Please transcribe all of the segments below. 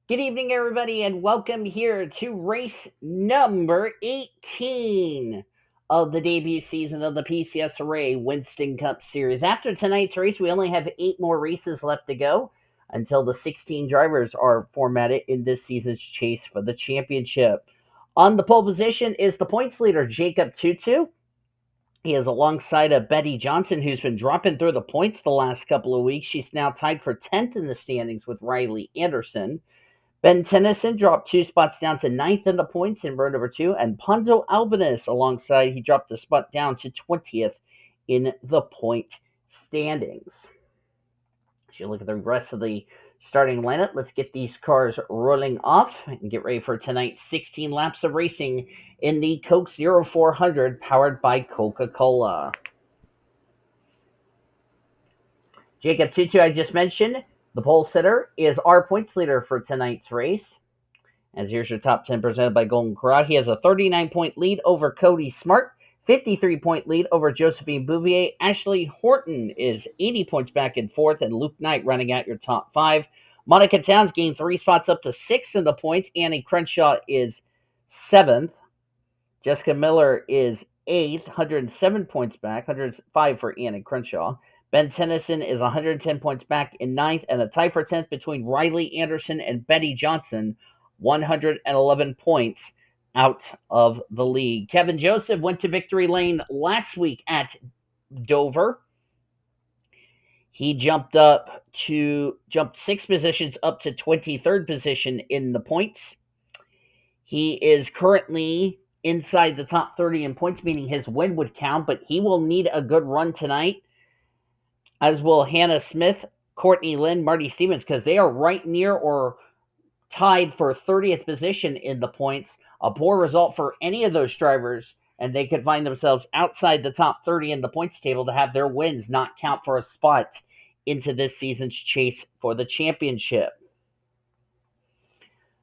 Good evening, everybody, and welcome here to race number 18 of the debut season of the PCSRA Winston Cup Series. After tonight's race, we only have 8 more races left to go until the 16 drivers are formatted in this season's chase for the championship. On the pole position is the points leader, J TwoTwo. He is alongside of Betty Johnson, who's been dropping through the points the last couple of weeks. She's now tied for 10th in the standings with R Andersen. Ben Tennyson dropped 2 spots down to ninth in the points in row number 2, and P Albanus alongside, he dropped a spot down to 20th in the point standings. As you look at the rest of the starting lineup, let's get these cars rolling off and get ready for tonight's 16 laps of racing in the Coke 0400 powered by Coca-Cola. J TwoTwo, I just mentioned, the pole sitter, is our points leader for tonight's race. As here's your top 10 presented by Golden Corral. He has a 39-point lead over Cody Smart, 53-point lead over Josephine Bouvier. Ashley Horton is 80 points back in fourth, and Luke Knight running out your top 5. Monica Towns gained 3 spots up to 6th in the points. Annie Crenshaw is 7th. Jessica Miller is 8th, 107 points back, 105 for Annie Crenshaw. Ben Tennyson is 110 points back in ninth, and a tie for 10th between Riley Anderson and Betty Johnson, 111 points out of the league. Kevin Joseph went to victory lane last week at Dover. He jumped 6 positions up to 23rd position in the points. He is currently inside the top 30 in points, meaning his win would count, but he will need a good run tonight, as will Hannah Smith, Courtney Lynn, Marty Stevens, because they are right near or tied for 30th position in the points. A poor result for any of those drivers, and they could find themselves outside the top 30 in the points table to have their wins not count for a spot into this season's chase for the championship.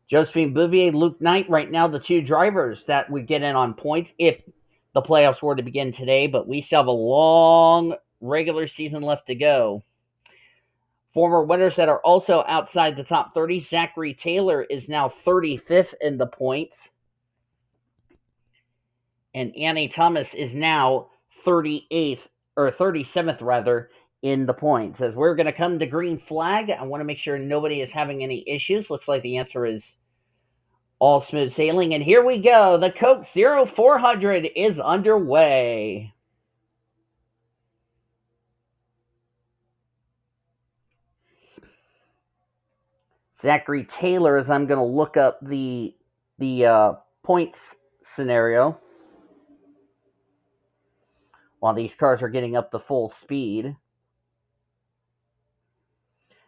Josephine Bouvier, Luke Knight, right now the 2 drivers that would get in on points if the playoffs were to begin today, but we still have a long regular season left to go. Former winners that are also outside the top 30, Zachary Taylor is now 35th in the points, and Annie Thomas is now 38th, or 37th rather, in the points. As we're going to come to green flag, I want to make sure nobody is having any issues. Looks like the answer is all smooth sailing, and here we go. The Coke 0400 is underway. Zachary Taylor, as I'm going to look up the points scenario while these cars are getting up to full speed.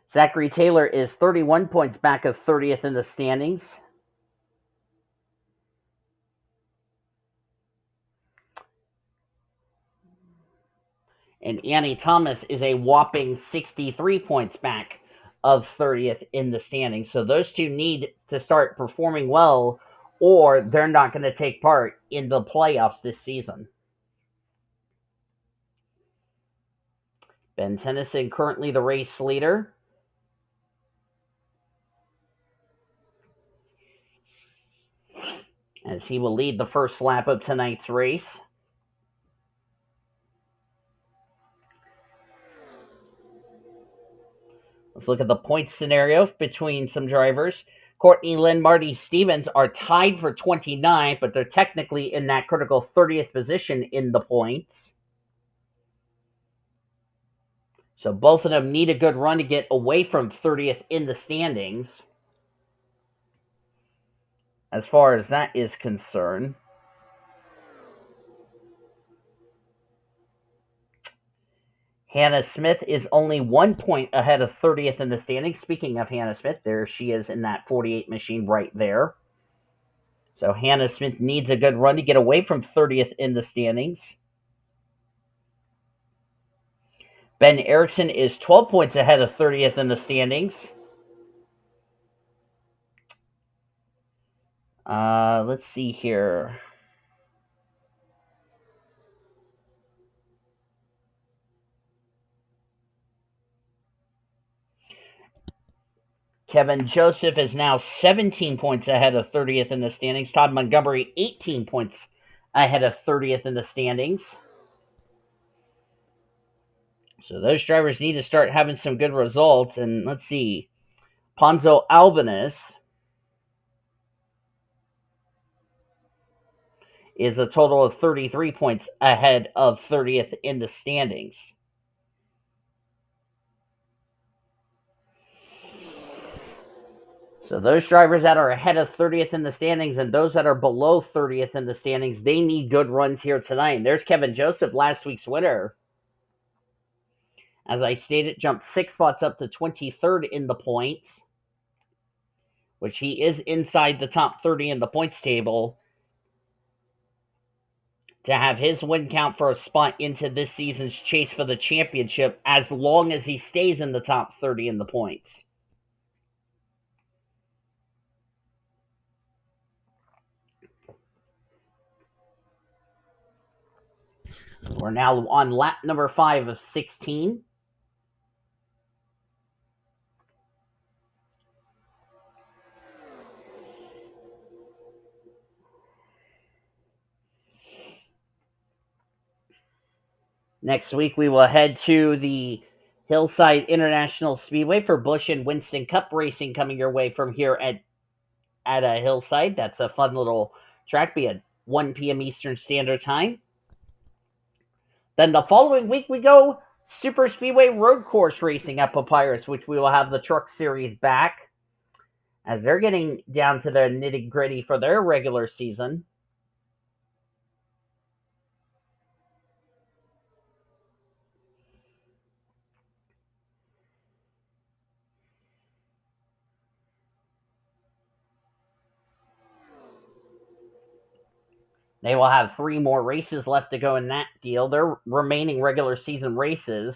Zachary Taylor is 31 points back of 30th in the standings. And Annie Thomas is a whopping 63 points back of 30th in the standings. So those two need to start performing well, or they're not going to take part in the playoffs this season. Ben Tennyson, currently the race leader. As he will lead the first lap of tonight's race. Let's look at the point scenario between some drivers. Courtney Lynn, Marty Stevens are tied for 29th, but they're technically in that critical 30th position in the points. So both of them need a good run to get away from 30th in the standings, as far as that is concerned. Hannah Smith is only 1 point ahead of 30th in the standings. Speaking of Hannah Smith, there she is in that 48 machine right there. So Hannah Smith needs a good run to get away from 30th in the standings. Ben Erickson is 12 points ahead of 30th in the standings. Let's see here. Kevin Joseph is now 17 points ahead of 30th in the standings. Todd Montgomery, 18 points ahead of 30th in the standings. So those drivers need to start having some good results. And let's see. P Albanus is a total of 33 points ahead of 30th in the standings. So those drivers that are ahead of 30th in the standings and those that are below 30th in the standings, they need good runs here tonight. And there's Kevin Joseph, last week's winner. As I stated, jumped 6 spots up to 23rd in the points, which he is inside the top 30 in the points table to have his win count for a spot into this season's chase for the championship as long as he stays in the top 30 in the points. We're now on lap number 5 of 16. Next week, we will head to the Hillside International Speedway for Busch and Winston Cup racing coming your way from here at a Hillside. That's a fun little track, be at 1 p.m. Eastern Standard Time. Then the following week, we go Super Speedway Road Course racing at Papyrus, which we will have the Truck Series back as they're getting down to the nitty-gritty for their regular season. They will have 3 more races left to go in that deal. Their remaining regular season races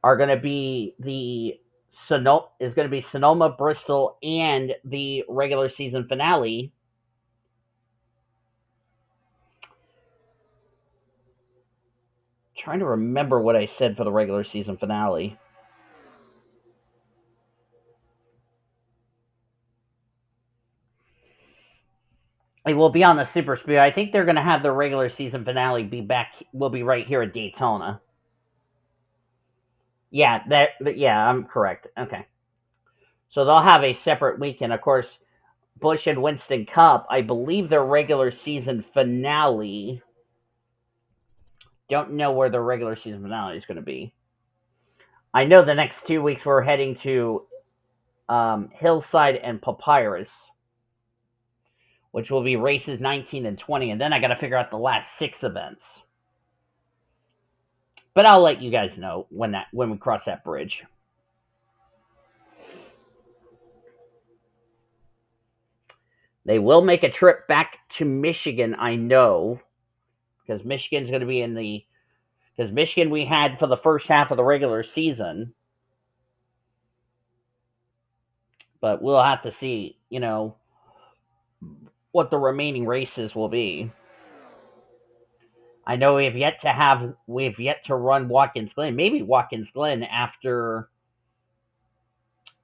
are going to be Sonoma, Bristol, and the regular season finale. Trying to remember what I said for the regular season finale. It will be on the Super Speedway. I think they're going to have the regular season finale will be right here at Daytona. Yeah, I'm correct. Okay. So they'll have a separate weekend. Of course, Busch and Winston Cup, I believe their regular season finale. Don't know where the regular season finale is going to be. I know the next 2 weeks we're heading to Hillside and Papyrus, which will be races 19 and 20, and then I got to figure out the last 6 events. But I'll let you guys know when we cross that bridge. They will make a trip back to Michigan, I know, because Michigan's going to be because Michigan we had for the first half of the regular season. But we'll have to see, what the remaining races will be. I know we've yet to run Watkins Glen. Maybe Watkins Glen after,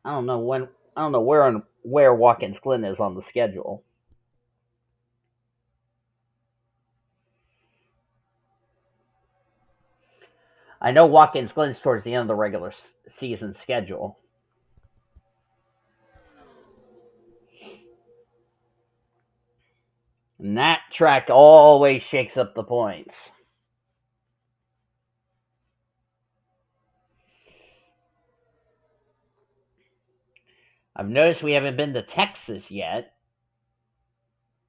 I don't know where Watkins Glen is on the schedule. I know Watkins Glen's towards the end of the regular season schedule. And that track always shakes up the points. I've noticed we haven't been to Texas yet.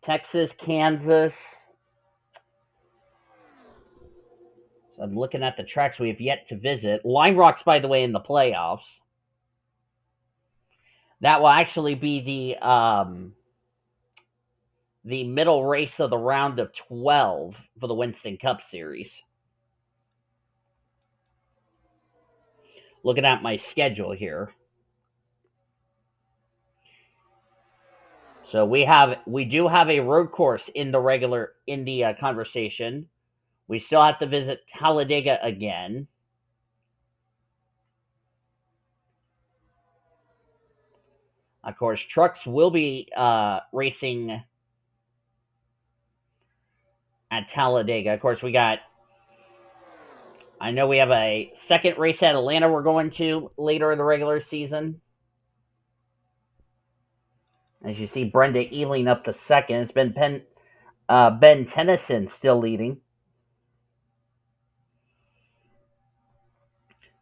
Texas, Kansas. I'm looking at the tracks we have yet to visit. Lime Rock's, by the way, in the playoffs. That will actually be the middle race of the round of 12 for the Winston Cup Series. Looking at my schedule here. So we do have a road course in the conversation. We still have to visit Talladega again. Of course, trucks will be racing at Talladega. Of course, I know we have a second race at Atlanta we're going to later in the regular season. As you see, Brenda Ealing up to second. It's been Ben Tennyson still leading.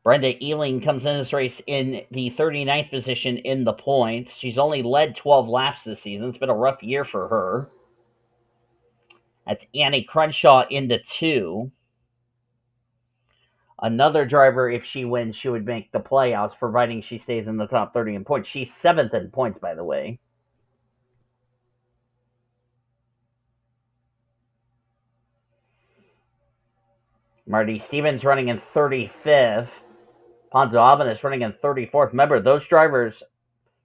Brenda Ealing comes in this race in the 39th position in the points. She's only led 12 laps this season. It's been a rough year for her. That's A Crenshaw into 2. Another driver, if she wins, she would make the playoffs, providing she stays in the top 30 in points. She's 7th in points, by the way. Marty Stevens running in 35th. P Albanus running in 34th. Remember, those drivers,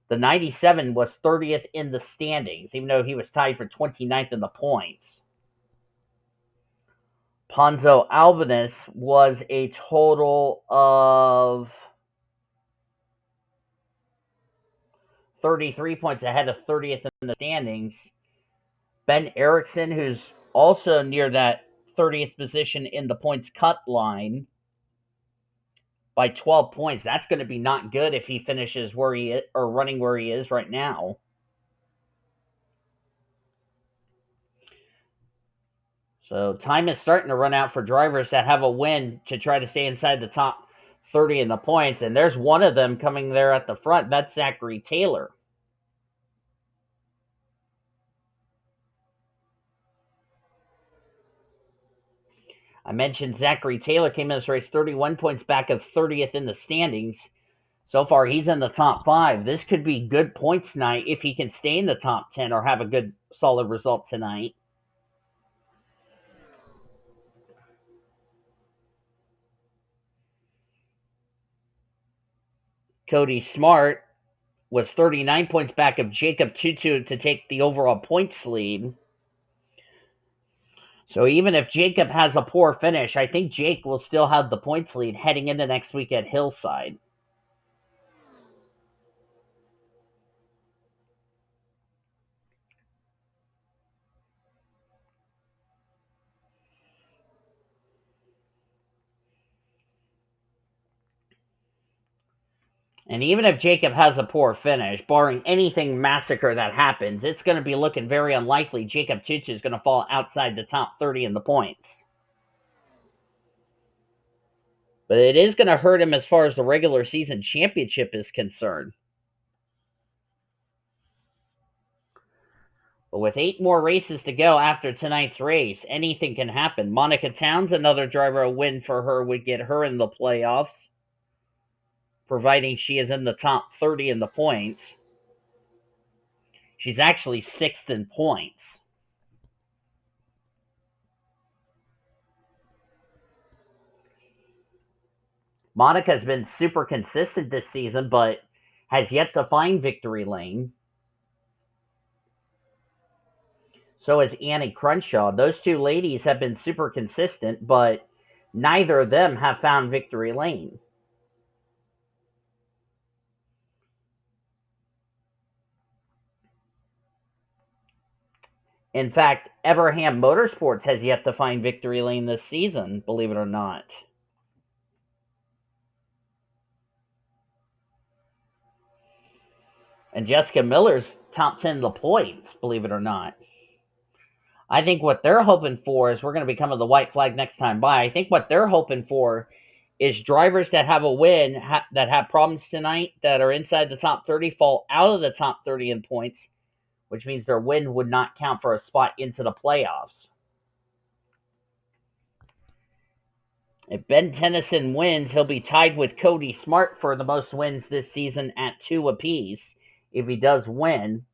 the 97 was 30th in the standings, even though he was tied for 29th in the points. P Albanus was a total of 33 points ahead of 30th in the standings. Ben Erickson, who's also near that 30th position in the points cut line by 12 points. That's going to be not good if he finishes where he is, or running where he is right now. So time is starting to run out for drivers that have a win to try to stay inside the top 30 in the points. And there's one of them coming there at the front. That's Zachary Taylor. I mentioned Zachary Taylor came in this race 31 points back of 30th in the standings. So far, he's in the top 5. This could be good points tonight if he can stay in the top 10 or have a good, solid result tonight. Cody Smart was 39 points back of J TwoTwo to take the overall points lead. So even if Jacob has a poor finish, I think Jake will still have the points lead heading into next week at Hillside. And even if Jacob has a poor finish, barring anything massacre that happens, it's going to be looking very unlikely Jacob TwoTwo is going to fall outside the top 30 in the points. But it is going to hurt him as far as the regular season championship is concerned. But with 8 more races to go after tonight's race, anything can happen. Monica Towns, another driver, a win for her would get her in the playoffs, providing she is in the top 30 in the points. She's actually 6th in points. Monica's been super consistent this season, but has yet to find victory lane. So has A Crenshaw. Those two ladies have been super consistent, but neither of them have found victory lane. In fact, Everham Motorsports has yet to find victory lane this season, believe it or not. And Jessica Miller's top 10 in the points, believe it or not. I think what they're hoping for is we're going to be coming to the white flag next time by. I think what they're hoping for is drivers that have a win, that have problems tonight, that are inside the top 30, fall out of the top 30 in points, which means their win would not count for a spot into the playoffs. If Ben Tennyson wins, he'll be tied with Cody Smart for the most wins this season at 2 apiece. If he does win,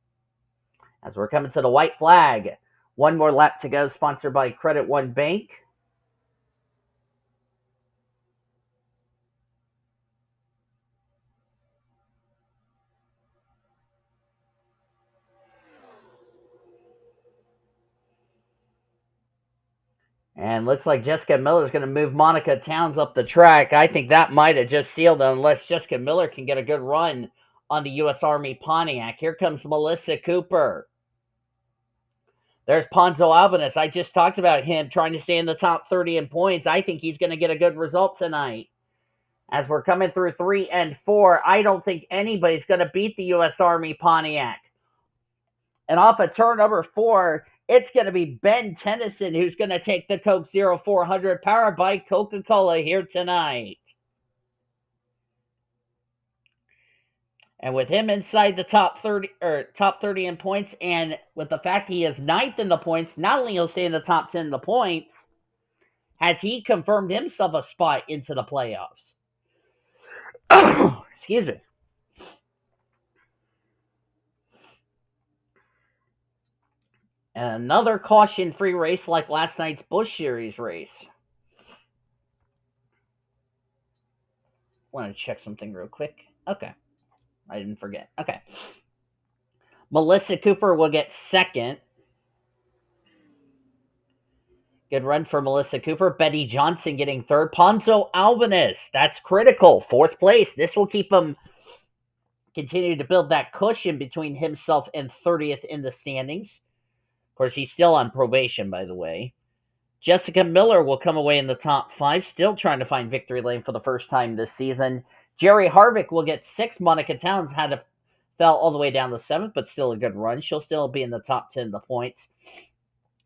as we're coming to the white flag, 1 more lap to go, sponsored by Credit One Bank. And looks like Jessica Miller is going to move Monica Towns up the track. I think that might have just sealed it, unless Jessica Miller can get a good run on the U.S. Army Pontiac. Here comes Melissa Cooper. There's P Albanus. I just talked about him trying to stay in the top 30 in points. I think he's going to get a good result tonight. As we're coming through 3 and 4, I don't think anybody's going to beat the U.S. Army Pontiac. And off of turn number 4, it's going to be Ben Tennyson who's going to take the Coke 0400 powered by Coca-Cola here tonight. And with him inside the top 30 in points, and with the fact he is 9th in the points, not only he'll stay in the top 10 in the points, has he confirmed himself a spot into the playoffs. Excuse me. And another caution-free race like last night's Busch Series race. Want to check something real quick. Okay. I didn't forget. Okay. Melissa Cooper will get 2nd. Good run for Melissa Cooper. Betty Johnson getting 3rd. P Albanus, that's critical. 4th place. This will keep him continue to build that cushion between himself and 30th in the standings. Of course, he's still on probation, by the way. Jessica Miller will come away in the top 5, still trying to find victory lane for the first time this season. Jerry Harvick will get 6th. Monica Towns fell all the way down to 7th, but still a good run. She'll still be in the top 10 in the points.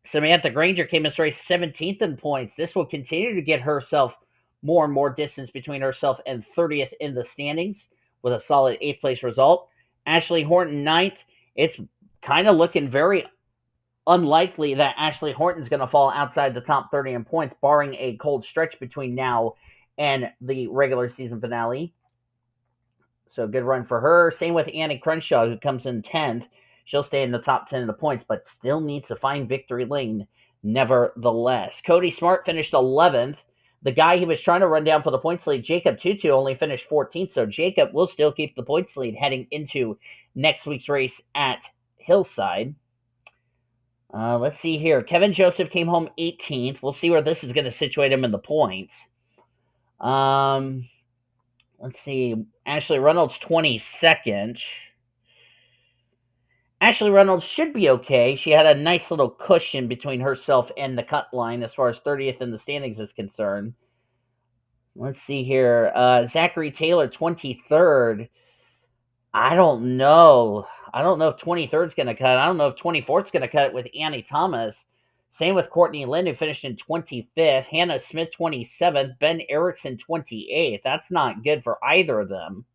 Samantha Grainger came this race 17th in points. This will continue to get herself more and more distance between herself and 30th in the standings with a solid 8th place result. Ashley Horton 9th. It's kind of looking very unlikely that Ashley Horton's going to fall outside the top 30 in points, barring a cold stretch between now and the regular season finale. So good run for her. Same with Annie Crenshaw, who comes in 10th. She'll stay in the top 10 in the points, but still needs to find victory lane nevertheless. Cody Smart finished 11th. The guy he was trying to run down for the points lead, J TwoTwo, only finished 14th, so Jacob will still keep the points lead heading into next week's race at Hillside. Let's see here. Kevin Joseph came home 18th. We'll see where this is going to situate him in the points. Let's see. Ashley Reynolds 22nd. Ashley Reynolds should be okay. She had a nice little cushion between herself and the cut line as far as 30th in the standings is concerned. Let's see here. Zachary Taylor 23rd. I don't know. I don't know if 23rd is going to cut. I don't know if 24th is going to cut with Annie Thomas. Same with Courtney Lynn, who finished in 25th. Hannah Smith, 27th. Ben Erickson, 28th. That's not good for either of them.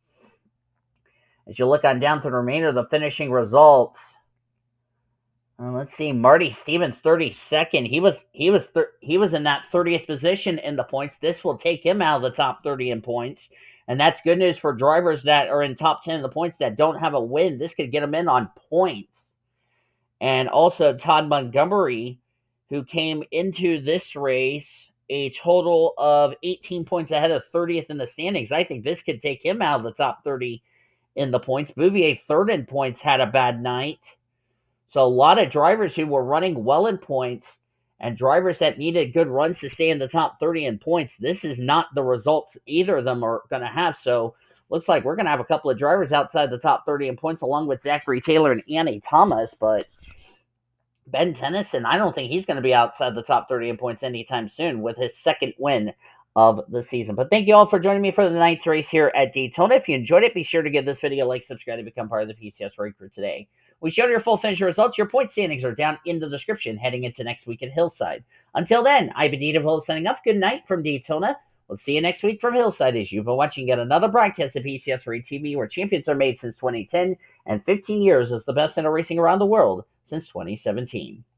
As you look on down to the remainder of the finishing results, let's see. Marty Stevens, 32nd. He was in that 30th position in the points. This will take him out of the top 30 in points. And that's good news for drivers that are in top 10 in the points that don't have a win. This could get them in on points. And also Todd Montgomery, who came into this race a total of 18 points ahead of 30th in the standings. I think this could take him out of the top 30 in the points. Bouvier, 3rd in points, had a bad night. So a lot of drivers who were running well in points and drivers that needed good runs to stay in the top 30 in points, this is not the results either of them are going to have. So looks like we're going to have a couple of drivers outside the top 30 in points along with Zachary Taylor and Annie Thomas. But Ben Tennyson, I don't think he's going to be outside the top 30 in points anytime soon with his 2nd win of the season. But thank you all for joining me for the night's race here at Daytona. If you enjoyed it, be sure to give this video a like, subscribe to become part of the PCSRA crew today. We showed your full finish results. Your point standings are down in the description heading into next week at Hillside. Until then, I've been D TwoTwo signing off. Good night from Daytona. We'll see you next week from Hillside as you've been watching yet another broadcast of PCSRA TV where champions are made since 2010 and 15 years as the best in racing around the world since 2017.